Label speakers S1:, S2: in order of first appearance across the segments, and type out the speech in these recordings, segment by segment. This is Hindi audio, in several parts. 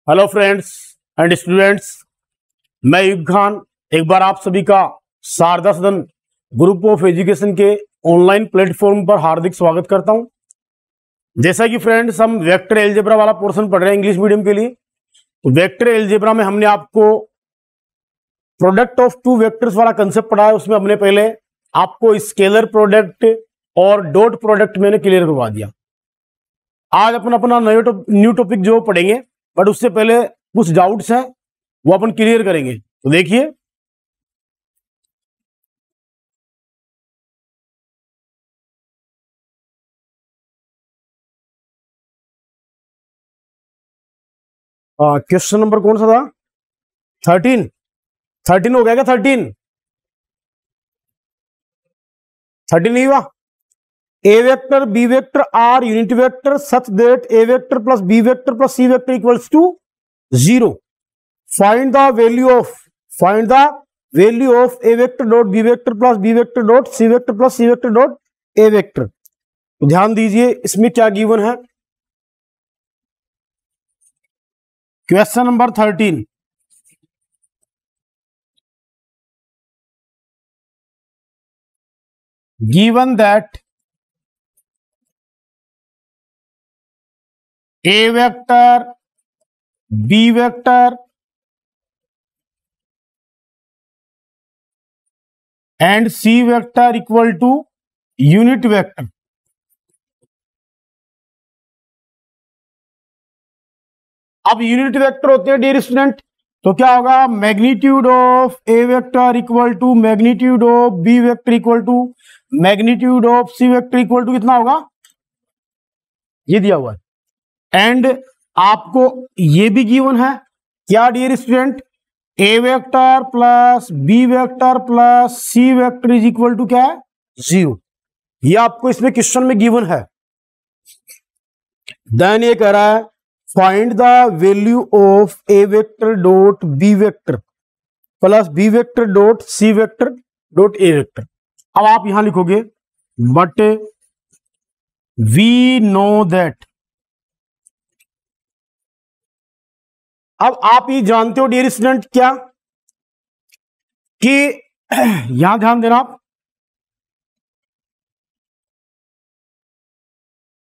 S1: हेलो फ्रेंड्स एंड स्टूडेंट्स, मैं यूब खान एक बार आप सभी का शारदा सदन ग्रुप ऑफ एजुकेशन के ऑनलाइन प्लेटफॉर्म पर हार्दिक स्वागत करता हूं। जैसा कि फ्रेंड्स हम वेक्टर एलजेब्रा वाला पोर्शन पढ़ रहे हैं इंग्लिश मीडियम के लिए। तो वेक्टर एलजेब्रा में हमने आपको प्रोडक्ट ऑफ टू वेक्टर्स वाला कंसेप्ट पढ़ा है। उसमें हमने पहले आपको स्केलर प्रोडक्ट और डॉट प्रोडक्ट मैंने क्लियर करवा दिया। आज अपन अपना न्यू टॉपिक जो पढ़ेंगे, बट उससे पहले कुछ डाउट्स हैं वो अपन क्लियर करेंगे। तो देखिए, क्वेश्चन नंबर कौन सा था? 13 हो गया क्या? 13 नहीं हुआ। A vector B vector are unit vector such that A vector plus B vector plus C vector equals to 0। Find the value of A vector dot B vector plus B vector dot C vector plus C vector dot A vector. तो ध्यान दीजिए इसमें क्या गिवन है। Question number 13, given that A vector, B vector and C vector equal to unit vector, अब यूनिट वेक्टर होते हैं डियर स्टूडेंट, तो क्या होगा? Magnitude of A vector equal to magnitude of B vector equal to magnitude of C vector equal to कितना होगा? ये दिया हुआ है। एंड आपको ये भी गिवन है क्या dear student? A vector plus B vector plus C vector is equal to क्या है? 0। ये आपको इसमें क्वेश्चन में गिवन है। देन ये कह रहा है find the value of A vector dot B vector plus B vector dot C vector dot A vector. अब आप यहां लिखोगे बट वी नो दैट। अब आप ये जानते हो डियर स्टूडेंट क्या कि यहां ध्यान देना आप,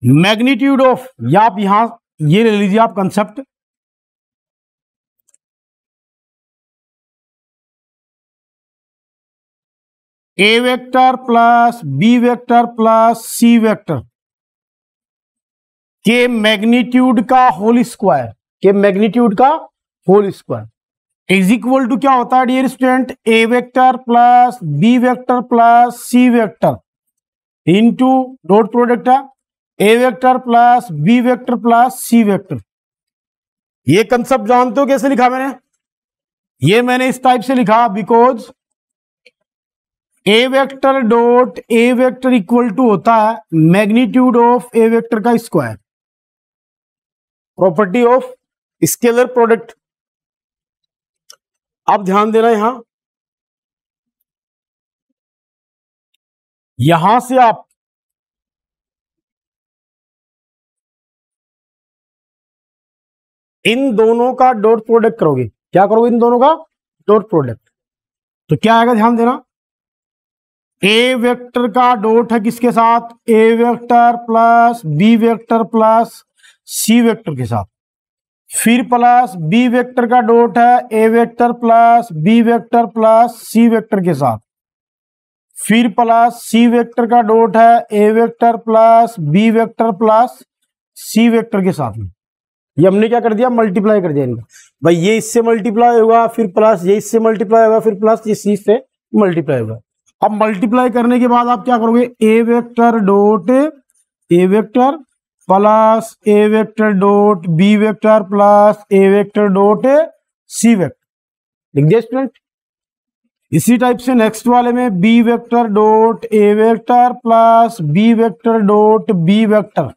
S1: मैग्नीट्यूड ऑफ, या आप यहां ये ले लीजिए आप concept, A vector plus B vector plus C vector के मैग्नीट्यूड का whole square, is equal to क्या होता है dear student? A vector plus B vector plus C vector into dot product है A vector plus B vector plus C vector. ये कंसेप्ट जानते हो कैसे लिखा मैंने? ये मैंने इस टाइप से लिखा because A vector dot A vector equal to होता है मैग्नीट्यूड ऑफ ए वेक्टर का square, property of scalar product. अब ध्यान देना यहां से आप इन दोनों का डॉट प्रोडक्ट करोगे। क्या करोगे? इन दोनों का डॉट प्रोडक्ट। तो क्या आएगा? ध्यान देना, ए वेक्टर का डॉट है किसके साथ? A vector plus B vector plus C vector के साथ। फिर प्लस बी वेक्टर का डॉट है A vector plus B vector plus C vector के साथ। फिर प्लस सी वेक्टर का डॉट है A vector plus B vector plus C vector के साथ में। ये हमने क्या कर दिया? मल्टीप्लाई कर दिया इनका। भाई ये इससे मल्टीप्लाई होगा, फिर प्लस ये इससे मल्टीप्लाई होगा, फिर प्लस ये सी से मल्टीप्लाई होगा। अब मल्टीप्लाई करने के बाद आप क्या करोगे? A vector dot A vector plus A vector dot B vector plus A vector dot C vector लिख दिया स्टूडेंट। इसी टाइप से नेक्स्ट वाले में B vector dot A vector plus B vector dot B vector,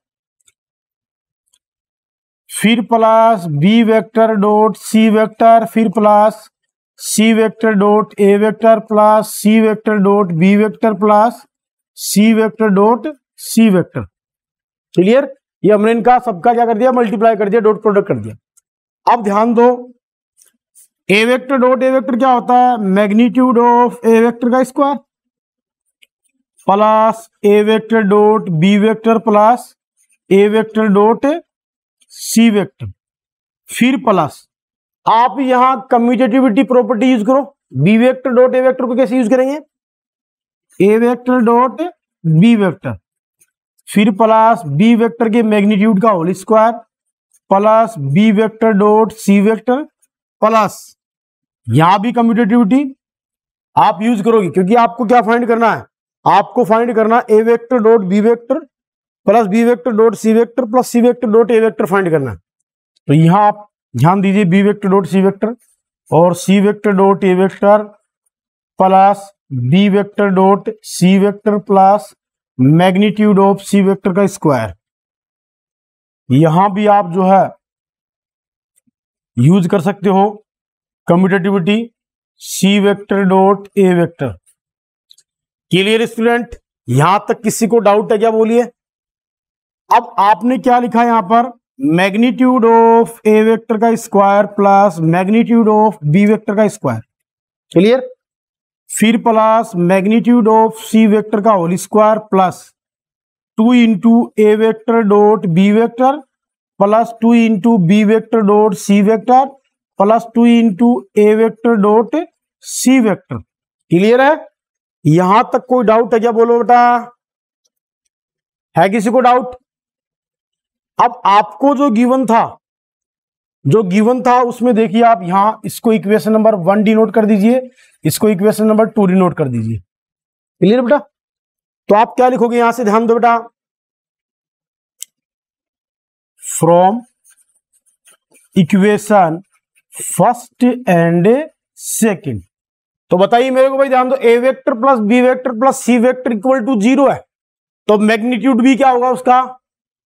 S1: फिर plus B vector dot C vector, फिर plus C vector dot A vector plus C vector dot B vector plus C vector dot C vector. Clear? ये हमने इनका सबका क्या कर दिया? मल्टीप्लाई कर दिया, डॉट प्रोडक्ट कर दिया। अब ध्यान दो, A vector dot A vector क्या होता है, मैग्नीट्यूड ऑफ ए वेक्टर का square plus A vector dot B vector plus A vector dot C vector, फिर प्लस आप यहां कम्यूटेटिविटी प्रॉपर्टी यूज करो, B vector dot A vector को कैसे यूज करेंगे, A vector dot B vector, फिर प्लस बी वेक्टर के मैग्नीट्यूड का whole square plus B vector dot C vector plus यहां भी कम्यूटेटिविटी आप यूज करोगे, क्योंकि आपको क्या फाइंड करना है, आपको फाइंड करना A vector dot B vector plus B vector dot C vector plus C vector dot A vector find करना है। तो यहां आप ध्यान दीजिए, B vector dot C vector और C vector dot A vector plus B vector dot C vector plus magnitude of C vector का स्क्वायर, यहां भी आप जो है यूज कर सकते हो commutativity C vector dot A vector. Clear student, यहां तक किसी को डाउट है क्या, बोलिए। अब आपने क्या लिखा है यहां पर, मैग्नीट्यूड ऑफ ए वेक्टर का square plus magnitude of B vector का स्क्वायर, क्लियर, फिर plus magnitude of C vector का whole square plus 2 into A vector dot B vector plus 2 into B vector dot C vector plus 2 into A vector dot C vector. Clear है, यहां तक कोई डाउट है क्या, बोलो बेटा, है किसी को डाउट। अब आपको जो गिवन था उसमें देखिए, आप यहां इसको इक्वेशन नंबर 1 डिनोट कर दीजिए, इसको इक्वेशन नंबर 2 डिनोट कर दीजिए। क्लियर बेटा, तो आप क्या लिखोगे यहां से, ध्यान दो बेटा, from equation first and second. तो बताइए मेरे को भाई, ध्यान दो, A vector plus B vector plus C vector equal to 0 है, तो मैग्नीट्यूड भी क्या होगा उसका,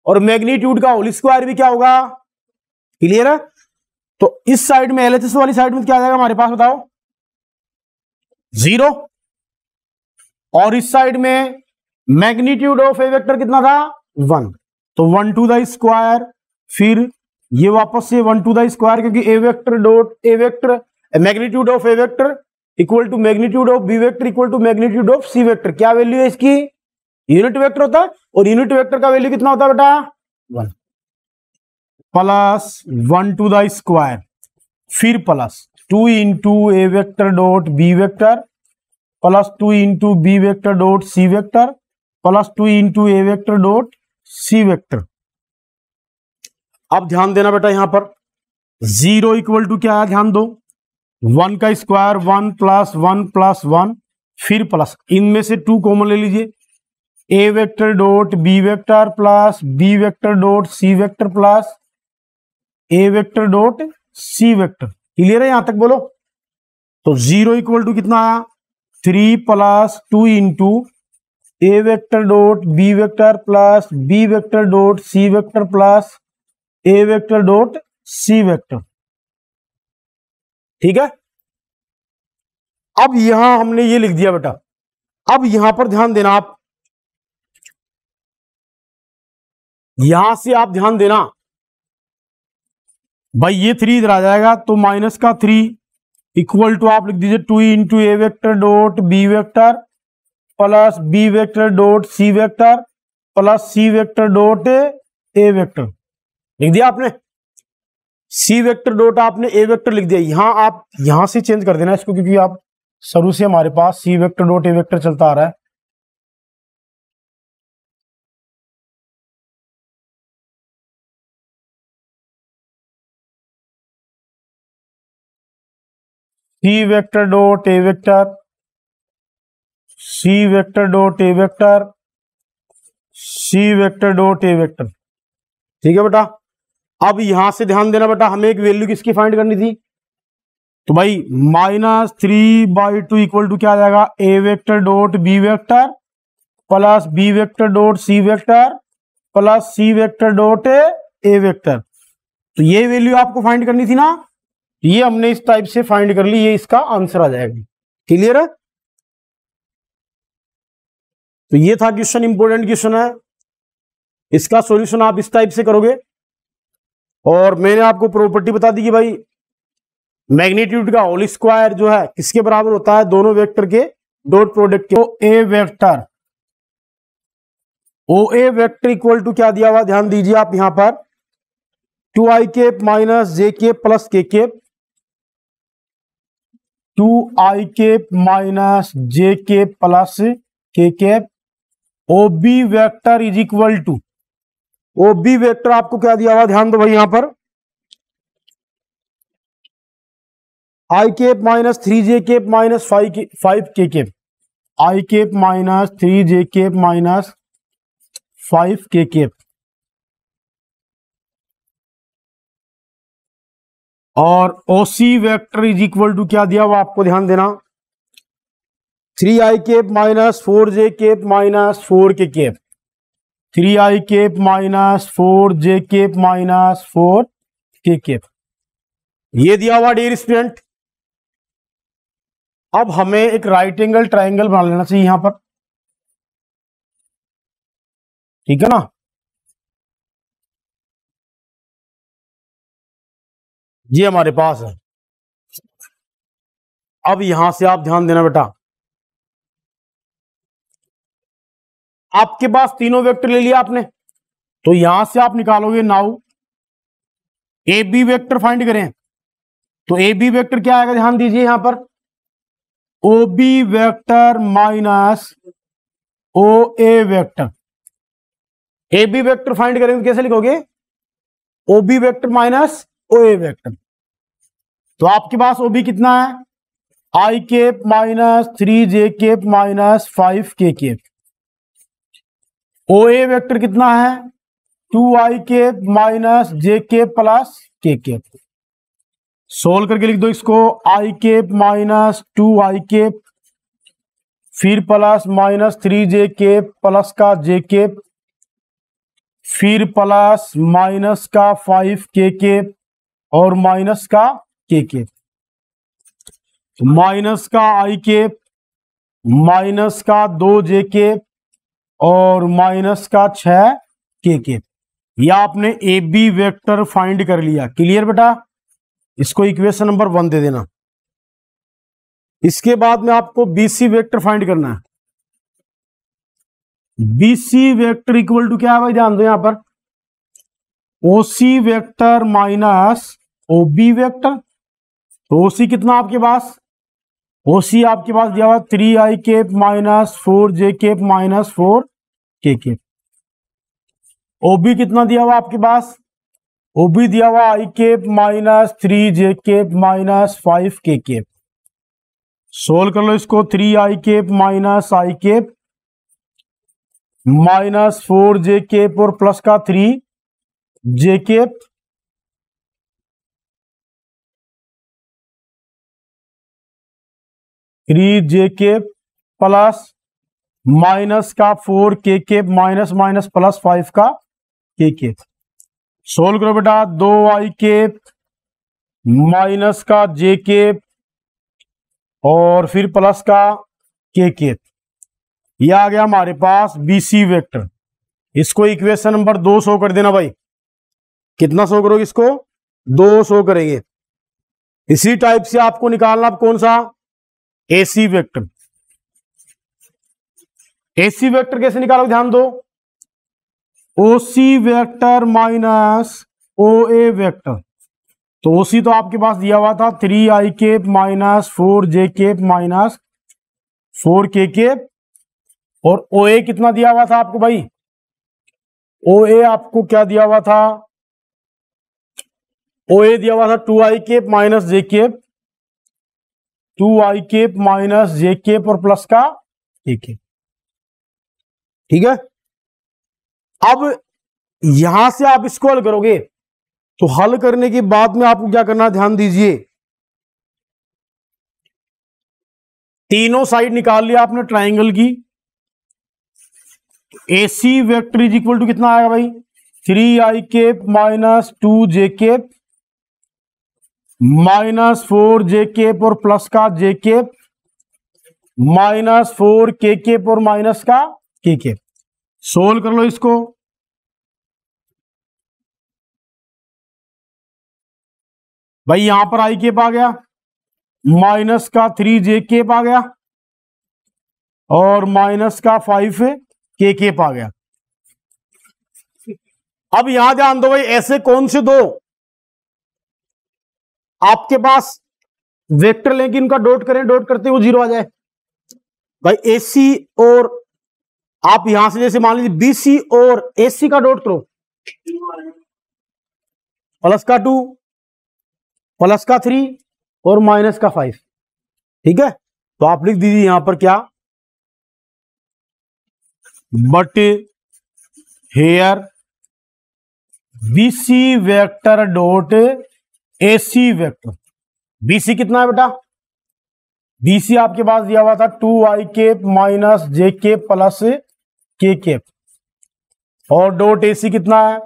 S1: और मैग्नीट्यूड का होल स्क्वायर भी क्या होगा। क्लियर है, तो इस साइड में एलएचएस वाली साइड में क्या आ जाएगा हमारे पास, बताओ 0, और इस साइड में मैग्नीट्यूड ऑफ ए वेक्टर कितना था 1, तो 1 टू द स्क्वायर, फिर ये वापस से 1 टू द स्क्वायर, क्योंकि A vector dot A vector magnitude of A vector equal to magnitude of B vector equal to magnitude of C vector. क्या वैल्यू है इसकी, यूनिट वेक्टर होता है, और यूनिट वेक्टर का वैल्यू कितना होता है बेटा 1, प्लस 1 टू द स्क्वायर, फिर plus 2 into A vector dot B vector plus 2 into B vector dot C vector plus 2 into A vector dot C vector. अब ध्यान देना बेटा, यहां पर 0 इक्वल टू क्या है, ध्यान दो, 1 का स्क्वायर 1 प्लस 1 प्लस 1, फिर प्लस इनमें से 2 कॉमन ले लीजिए, A vector dot B vector plus B vector dot C vector plus A vector dot C vector. Clear है यहां तक, बोलो। तो 0 इक्वल टू कितना आया, 3 plus 2 into A vector dot B vector plus B vector dot C vector plus A vector dot C vector. ठीक है, अब यहां हमने ये लिख दिया बेटा। अब यहां पर ध्यान देना, आप यहां से आप ध्यान देना भाई, ये 3 इधर आ जाएगा, तो माइनस का 3 इक्वल टू आप लिख दीजिए 2 into A vector dot B vector plus B vector dot C vector plus C vector dot A vector. लिख दिया आपने, सी वेक्टर डॉट आपने ए वेक्टर लिख दिया। यहां आप यहां से चेंज कर देना इसको, क्योंकि आप शुरू से हमारे पास C vector dot A vector चलता आ रहा है। C vector dot A vector, C vector dot A vector, C vector dot A vector. ठीक है बेटा, अब यहां से ध्यान देना बेटा, हमें एक वैल्यू किसकी फाइंड करनी थी, तो भाई -3/2 इक्वल टू क्या आ जाएगा, A vector dot B vector plus B vector dot C vector plus C vector dot A vector. तो ये वैल्यू आपको फाइंड करनी थी ना, ये हमने इस टाइप से फाइंड कर ली, ये इसका आंसर आ जाएगा। क्लियर है, तो ये था क्वेश्चन, इंपॉर्टेंट क्वेश्चन है, इसका सॉल्यूशन आप इस टाइप से करोगे। और मैंने आपको प्रॉपर्टी बता दी कि भाई मैग्नीट्यूड का होल स्क्वायर जो है किसके बराबर होता है, दोनों वेक्टर के डॉट प्रोडक्ट के। O A vector equal to क्या दिया हुआ, ध्यान दीजिए आप यहां पर 2i cap minus J cap plus K cap, 2i cap minus J cap plus K cap. O B vector is equal to, O B vector आपको क्या दिया हुआ, ध्यान दो भाई यहां पर I cap minus 3j cap minus 5k cap, I cap minus 3j cap minus 5k cap. और OC vector is equal to क्या दिया हुआ आपको, ध्यान देना 3i cap minus 4j cap minus 4k cap, 3i cap minus 4j cap minus 4k cap, ये दिया हुआ डियर स्टूडेंट। अब हमें एक राइट एंगल ट्राइंगल बना लेना चाहिए यहां पर, ठीक है ना। ये हमारे पास है। अब यहां से आप ध्यान देना बेटा, आपके पास तीनों वेक्टर ले लिया आपने, तो यहां से आप निकालोगे now A B vector find करें। तो ए बी वेक्टर क्या आएगा, ध्यान दीजिए यहां पर O B vector minus O A vector. A B vector find करेंगे कैसे लिखोगे, O B vector minus O A vector. तो आपके पास ओ बी कितना है, I cap minus 3j cap minus 5k cap. O A vector कितना है, 2i cap minus J cap plus K cap. Solve करके लिख दो इसको, I cap minus 2i cap फिर plus minus 3j cap plus का जे केप फिर प्लस माइनस का 5k केप और माइनस का के केप। माइनस का आई केप माइनस का 2j केप और माइनस का 6k केप। या आपने ए बी वेक्टर फाइंड कर लिया। क्लियर बेटा, इसको इक्वेशन नंबर 1 दे देना। इसके बाद में आपको बीसी वेक्टर फाइंड करना है। बीसी वेक्टर इक्वल टू क्या है भाई, ध्यान दो यहां पर ओसी वेक्टर माइनस ओबी वेक्टर। तो ओसी कितना आपके पास, ओसी आपके पास दिया हुआ 3i cap minus 4j cap minus 4k cap. OB कितना दिया हुआ आपके पास, ओबी दिया हुआ I cap minus 3j cap minus 5k cap. Solve कर लो इसको, 3i cap minus I cap minus 4j cap और प्लस का 3j cap. J cap plus minus का 4k cap minus minus plus 5 का k केप। सोल्व करो बेटा, 2i केप माइनस का j केप और फिर प्लस का k केप। यह आ गया हमारे पास बीसी वेक्टर। इसको इक्वेशन नंबर 2 शो कर देना भाई। कितना शो करोगे इसको, 2 शो करेंगे। इसी टाइप से आपको निकालना अब कौन सा, एसी वेक्टर। एसी वेक्टर कैसे निकालोगे, ध्यान दो O C vector minus O A vector. तो ओसी तो आपके पास दिया हुआ था 3i cap minus 4j cap minus 4k cap. और ओ ए कितना दिया हुआ था आपको भाई, ओ ए आपको क्या दिया हुआ था, ओ ए दिया हुआ था 2i cap minus J cap, 2i cap minus J cap और प्लस का k केप। ठीक है, अब यहां से आप इसको हल करोगे। तो हल करने के बाद में आपको क्या करना है, ध्यान दीजिए, तीनों साइड निकाल लिया आपने ट्राइंगल की। A C vector is equal to कितना आएगा भाई, 3i cap minus 2j cap minus 4j cap और प्लस का j cap minus 4k cap और माइनस का k केप। सोल्व कर लो इसको, भाई यहां पर आई केप आ गया, माइनस का 3 जे केप आ गया और माइनस का 5 के केप आ गया। अब यहां ध्यान दो भाई, ऐसे कौन से दो आपके पास वेक्टर लेके इनका डॉट करें, डॉट करते हुए 0 आ जाए। भाई एसी और आप यहां से जैसे मान लीजिए बीसी और एसी का डॉट करो, प्लस का 2 प्लस का 3 और माइनस का 5। ठीक है, तो आप लिख दीजिए यहां पर क्या, but here BC vector dot AC vector. BC कितना है बेटा, बीसी आपके पास दिया हुआ था 2i cap minus J cap plus K cap, और डॉट एसी कितना है,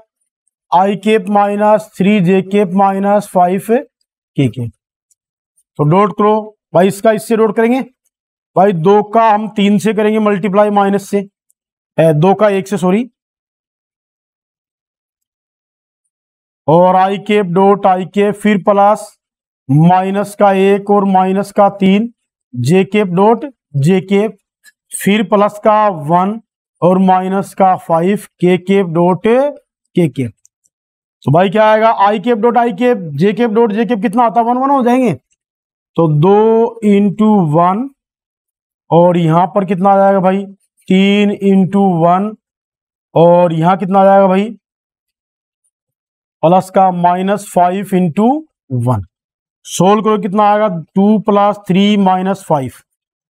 S1: I cap minus 3 J cap minus 5 K cap. तो डॉट करो भाई, इसका इससे डॉट करेंगे भाई, 2 का हम 3 से करेंगे मल्टीप्लाई, माइनस से 2 का 1 से, सॉरी, और I cap dot I cap, फिर प्लस माइनस का 1 और माइनस का 3 J cap dot J cap, फिर प्लस का 1 और माइनस का 5 के केप डॉट के केप। तो भाई क्या आएगा, I cap dot I cap J cap dot J cap कितना आता है, 1 1 हो जाएंगे, तो 2 इंटू 1 और यहां पर कितना आ जाएगा भाई, 3 इंटू 1 और यहां कितना आ जाएगा भाई, प्लस का माइनस 5 इंटू 1। सोल्व करो कितना आएगा, 2 प्लस 3 माइनस 5,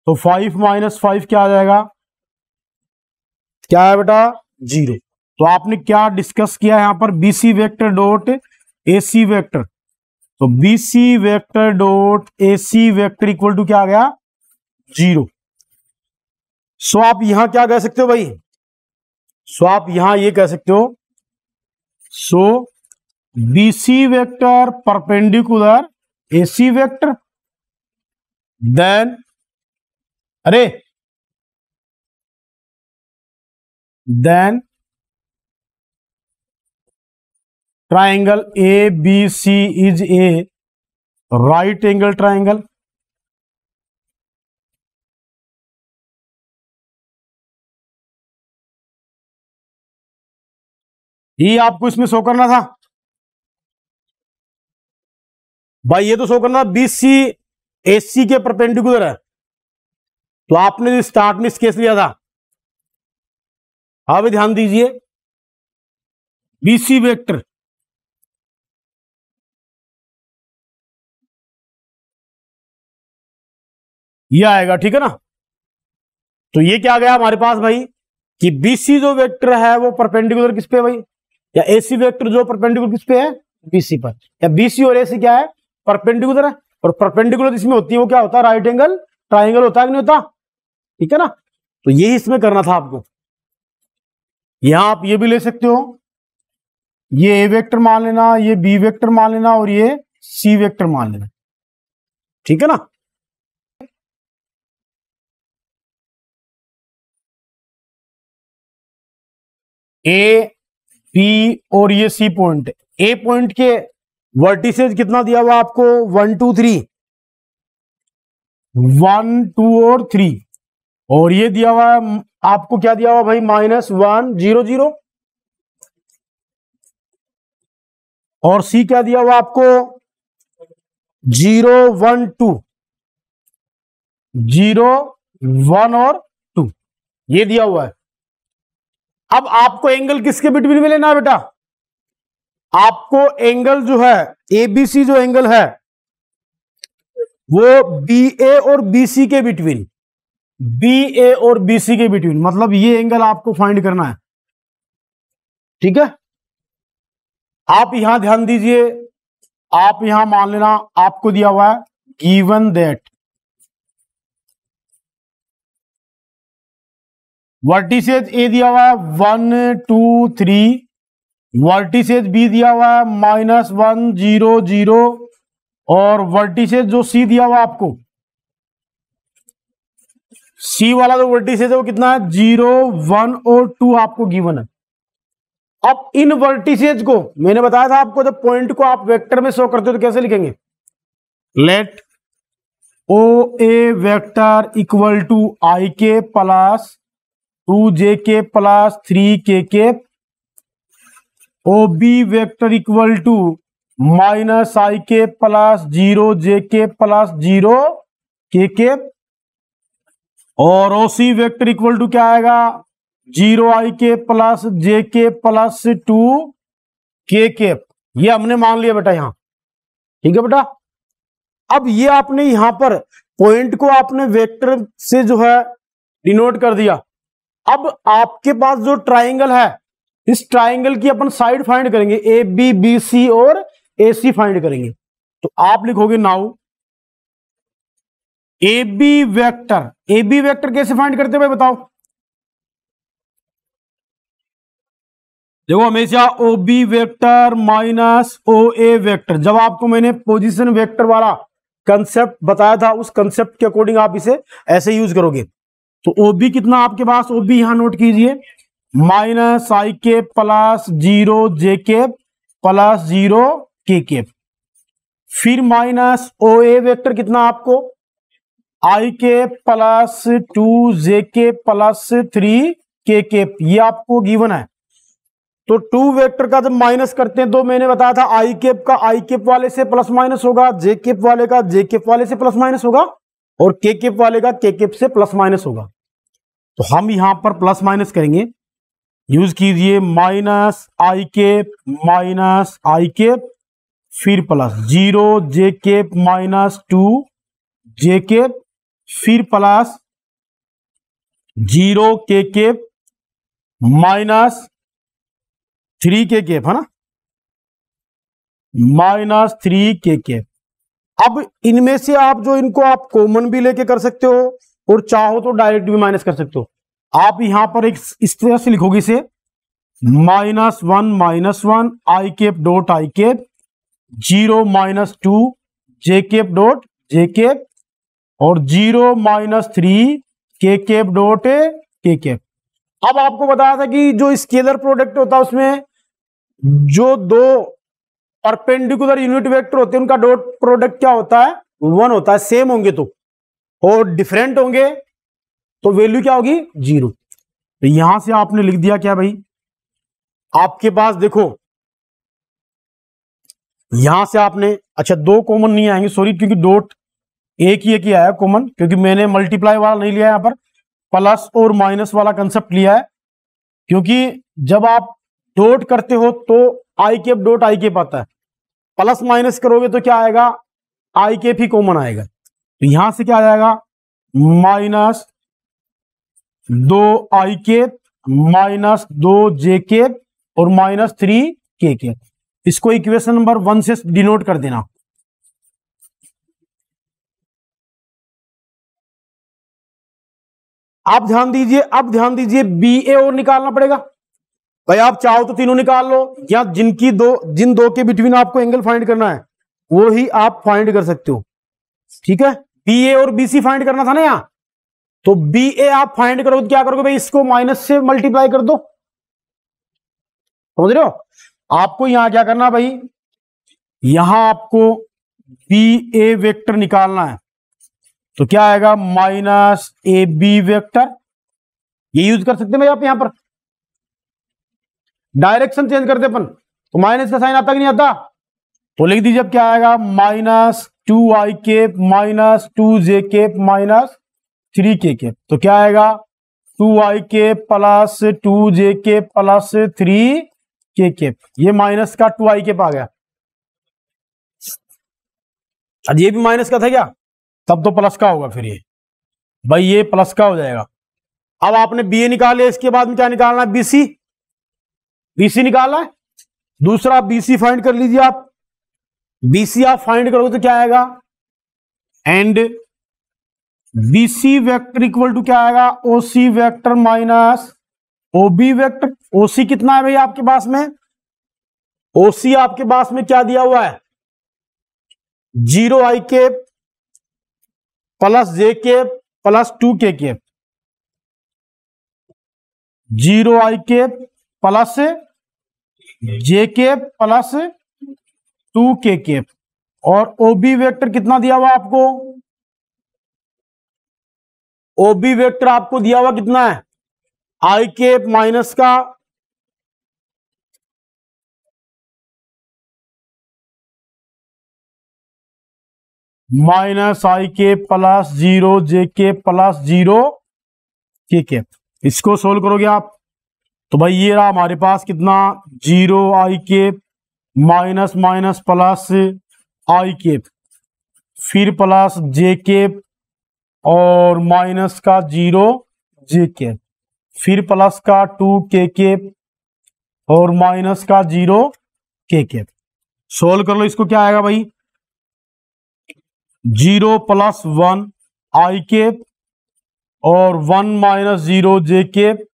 S1: तो 5 माइनस 5 क्या आ जाएगा, क्या है बेटा, 0। तो आपने क्या डिस्कस किया यहां पर, BC vector dot AC vector, तो BC vector dot AC vector equal to क्या आ गया, 0। सो आप यहां क्या कह सकते हो भाई, सो आप यहां ये कह सकते हो, so BC vector perpendicular AC vector, then then triangle A B C is a right angle triangle. ये आपको इसमें शो करना था भाई, ये तो शो करना बीसी एसी के परपेंडिकुलर है, तो आपने स्टार्ट में स्केच लिया था। अब ध्यान दीजिए, बीसी वेक्टर ये आएगा, ठीक है ना। तो ये क्या गया हमारे पास भाई, कि बीसी जो वेक्टर है वो परपेंडिकुलर किस पे भाई, या एसी वेक्टर जो परपेंडिकुलर किस पे है, बीसी पर, या बीसी और एसी क्या है, परपेंडिकुलर है, और परपेंडिकुलर इसमें होती है वो क्या होता है, राइट एंगल ट्राइंगल होता है कि नहीं होता, ठीक है ना। तो यही इसमें करना था आपको। यहां आप ये भी ले सकते हो, ये ए वेक्टर मान लेना, ये बी वेक्टर मान लेना और ये सी वेक्टर मान लेना, ठीक है ना। ए बी और ये सी पॉइंट, ए पॉइंट के वर्टिसेज कितना दिया हुआ आपको, 1 2 3, 1 2 और 3, और ये दिया हुआ है आपको, क्या दिया हुआ भाई, -1 0 0, और सी क्या दिया हुआ आपको, 0 1 2, 0 1 और 2, ये दिया हुआ है। अब आपको एंगल किसके बिटवीन में लेना है बेटा, आपको एंगल जो है एबीसी जो एंगल है वो बी ए और बीसी के बिटवीन, बी ए और बीसी के बिटवीन, मतलब ये एंगल आपको फाइंड करना है, ठीक है। आप यहां ध्यान दीजिए, आप यहां मान लेना आपको दिया हुआ है गिवन दैट वर्टिसेज ए दिया हुआ है 1 2 3, वर्टिसेज बी दिया हुआ है -1 0 0, और वर्टिसेज जो सी दिया हुआ आपको, सी वाला जो वर्टिसेज है वो कितना है, 0 1 और 2 आपको गिवन है। अब इन वर्टिसेज को मैंने बताया था आपको, जब पॉइंट को आप वेक्टर में शो करते हो तो कैसे लिखेंगे, let O A vector equal to I के प्लस 2j के प्लस 3k के, O B vector equal to minus I के प्लस 0j के प्लस 0k, और O C vector equal to क्या आएगा, 0i के प्लस j के प्लस 2k। ये हमने मान लिया बेटा यहां, ठीक है बेटा। अब ये आपने यहां पर पॉइंट को आपने वेक्टर से जो है डिनोट कर दिया। अब आपके पास जो ट्राइंगल है, इस ट्राइंगल की अपन साइड फाइंड करेंगे, ए बी बी सी और ए सी फाइंड करेंगे। तो आप लिखोगे now A B vector, A B vector कैसे फाइंड करते भाई बताओ। देखो हमेशा O B vector minus O A vector, जब आपको मैंने पोजीशन वेक्टर वाला कंसेप्ट बताया था उस कंसेप्ट के अकॉर्डिंग आप इसे ऐसे यूज करोगे। तो ओ बी कितना आपके पास, ओ बी यहां नोट कीजिए, माइनस आई के प्लस 0j के प्लस 0k, फिर माइनस ओ ए वेक्टर कितना आपको, आई के प्लस 2j के प्लस 3k, ये आपको गिवन है। तो 2 वेक्टर का जब माइनस करते हैं तो मैंने बताया था आई केप का आई केप वाले से प्लस माइनस होगा, जे केप वाले का जे केप वाले से प्लस माइनस होगा, और के केप वाले का के केप से प्लस माइनस होगा। तो हम यहां पर प्लस माइनस करेंगे, यूज कीजिए माइनस आई केप फिर plus 0j cap minus 2j cap फिर plus 0k cap minus 3k cap, है ना, माइनस 3k केप। अब इनमें से आप जो इनको आप कॉमन भी लेके कर सकते हो और चाहो तो डायरेक्ट भी माइनस कर सकते हो। आप यहां पर एक इस तरह से लिखोगे इसे, -1 I cap dot I cap 0 -2 J cap dot J cap और 0 -3 के केप डॉट के केप। अब आपको बताया था कि जो स्केलर प्रोडक्ट होता है उसमें जो दो परपेंडिकुलर यूनिट वेक्टर होते हैं उनका डॉट प्रोडक्ट क्या होता है, 1 होता है। सेम होंगे तो, और डिफरेंट होंगे तो वैल्यू क्या होगी, 0। तो यहां से आपने लिख दिया क्या भाई, आपके पास देखो यहां से आपने, अच्छा 2 कॉमन नहीं आएंगे सॉरी, क्योंकि डॉट एक ही आया कॉमन, क्योंकि मैंने मल्टीप्लाई वाला नहीं लिया, यहां पर प्लस और माइनस वाला कंसेप्ट लिया है। क्योंकि जब आप डॉट करते हो तो आई केप डॉट आई केप आता है, प्लस माइनस करोगे तो क्या आएगा, आई केप ही कॉमन आएगा। तो यहां से क्या आ जाएगा, -2 आई केप -2 जे केप और -3 के केप। इसको इक्वेशन नंबर 1 से डिनोट कर देना। आप ध्यान दीजिए, अब ध्यान दीजिए, बी ए और निकालना पड़ेगा भाई। आप चाहो तो तीनों निकाल लो, या जिन दो के बिटवीन आपको एंगल फाइंड करना है वो ही आप फाइंड कर सकते हो, ठीक है। बी ए और बी सी फाइंड करना था ना यहां, तो बी ए आप फाइंड करोगे तो क्या करोगे भाई, इसको माइनस से मल्टीप्लाई कर दो, समझ रहे हो। आपको यहां क्या करना भाई, यहां आपको बी ए वेक्टर निकालना है, तो क्या आएगा, -ab वेक्टर। ये यूज कर सकते हैं भाई आप, यहां पर डायरेक्शन चेंज करते अपन तो माइनस का साइन आता कि नहीं आता, तो लिख दीजिए अब क्या आएगा, -2i cap -2j cap -3k cap. तो क्या आएगा, 2i cap plus 2j cap plus 3k cap. ये माइनस का 2i केप आ गया। अब ये भी माइनस का था क्या, तब तो प्लस का होगा, फिर ये भाई ये प्लस का हो जाएगा। अब आपने बी ए निकाल लिया, इसके बाद में क्या निकालना है, बीसी, बीसी निकालना है। दूसरा बीसी फाइंड कर लीजिए आप, बीसी आप फाइंड करोगे तो क्या आएगा, and B C vector equal to क्या आएगा, O C vector minus O B vector. O C कितना है भाई आपके पास में, ओसी आपके पास में क्या दिया हुआ है, 0i cap plus J cap plus 2k cap, 0i cap plus J cap plus 2k cap, और ओबी वेक्टर कितना दिया हुआ आपको, ओबी वेक्टर आपको दिया हुआ कितना है, आई केप माइनस का माइनस आई के प्लस 0 जे के प्लस 0 के केप। इसको सोल्व करोगे आप तो भाई ये रहा हमारे पास कितना, 0 आई केप माइनस माइनस प्लस आई केप, फिर प्लस जे केप और माइनस का 0 जे केप, फिर प्लस का 2 के केप और माइनस का 0 के केप। सोल्व कर लो इसको, क्या आएगा भाई, 0 प्लस 1 आई केप और 1 minus 0 J cap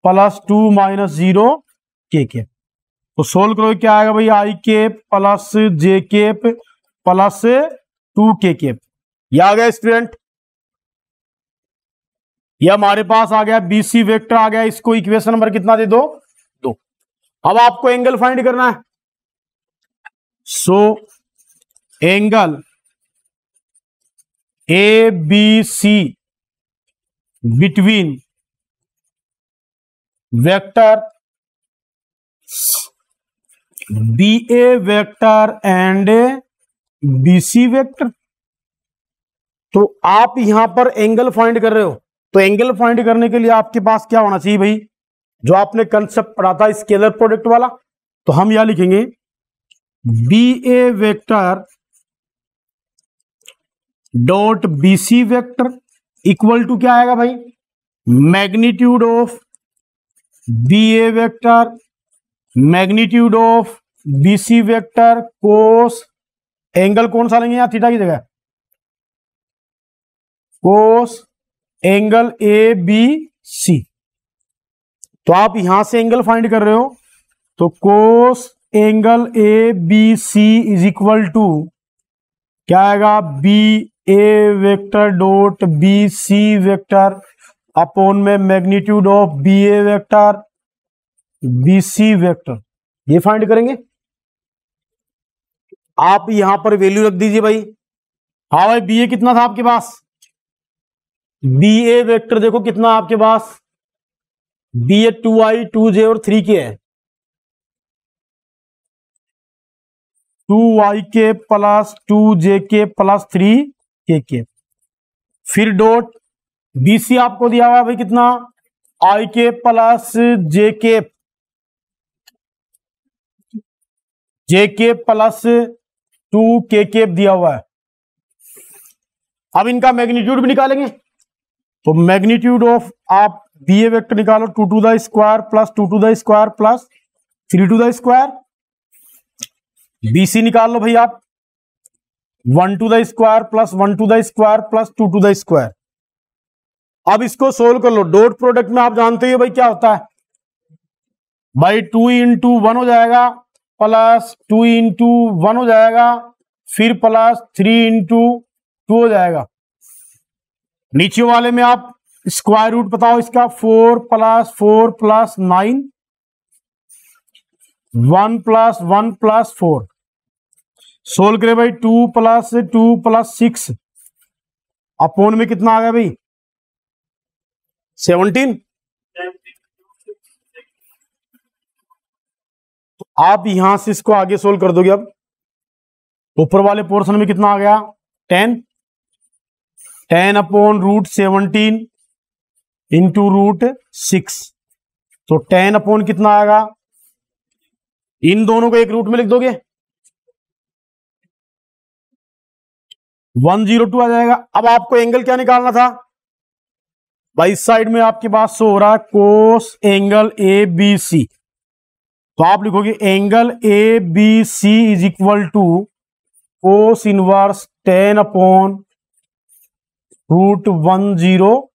S1: plus 2 minus 0 K cap. तो सोल्व करो क्या आएगा भाई, I cap plus J cap plus 2 K cap. यह आ गया स्टूडेंट, यह हमारे पास आ गया, बीसी वेक्टर आ गया। इसको इक्वेशन नंबर कितना दे दो, 2। अब आपको एंगल फाइंड करना है। So angle A B C between vector B A vector and B C vector. तो आप यहां पर एंगल फाइंड कर रहे हो, तो एंगल फाइंड करने के लिए आपके पास क्या होना चाहिए भाई, जो आपने कंसेप्ट पढ़ा था स्केलर प्रोडक्ट वाला। तो हम यहां लिखेंगे B A vector dot B C vector equal to क्या आएगा भाई, magnitude of B A vector magnitude of B C vector cos, angle कौन सा लेंगे यहां थीटा की जगह, कोस एंगल ए बी सी। तो आप यहां से एंगल फाइंड कर रहे हो, तो cos angle A B C is equal to क्या आएगा, B A vector dot B C vector upon में magnitude of B A vector B C vector. ये फाइंड करेंगे। आप यहां पर वैल्यू रख दीजिए भाई। हाँ भाई, बी ए कितना था आपके पास, बी ए वेक्टर देखो कितना आपके पास, बी ए 2i 2j और 3k है, 2y के प्लस 2j के प्लस 3k के। फिर डॉट बी सी आपको दिया हुआ भाई कितना, आई के प्लस जे के प्लस 2k के दिया हुआ है। अब इनका मैग्नीट्यूड भी निकालेंगे, तो मैग्नीट्यूड ऑफ आप बी ए वेक्टर निकालो, 2 to the square plus 2 to the square plus 3 to the square. B C निकाल लो भाई आप, 1 to the square plus 1 to the square plus 2 to the square. अब इसको सोल्व कर लो। डॉट प्रोडक्ट में आप जानते हो भाई क्या होता है, भाई 2 इंटू 1 हो जाएगा प्लस 2 इंटू 1 हो जाएगा, फिर प्लस 3 इंटू 2 हो जाएगा। नीचे वाले में आप स्क्वायर रूट बताओ इसका, 4 प्लस 9 1 प्लस 1 प्लस 4। सोल्व करें भाई, 2 प्लस 6 अपॉन में कितना आ गया भाई, 17। तो आप यहां से इसको आगे सोल्व कर दोगे। अब ऊपर वाले पोर्शन में कितना आ गया, 10 अपॉन रूट 17 इंटू रूट 6। तो 10 अपॉन कितना आएगा, इन दोनों को एक रूट में लिख दोगे, 102 आ जाएगा। अब आपको एंगल क्या निकालना था भाई, इस साइड में आपके पास शो हो रहा है कोस एंगल ए बी सी। तो आप लिखोगे angle A B C is equal to cos inverse 10 upon root 102।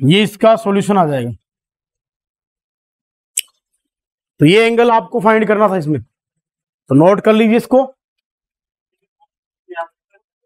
S1: ये इसका सॉल्यूशन आ जाएगा। तो ये एंगल आपको फाइंड करना था इसमें, तो नोट कर लीजिए इसको।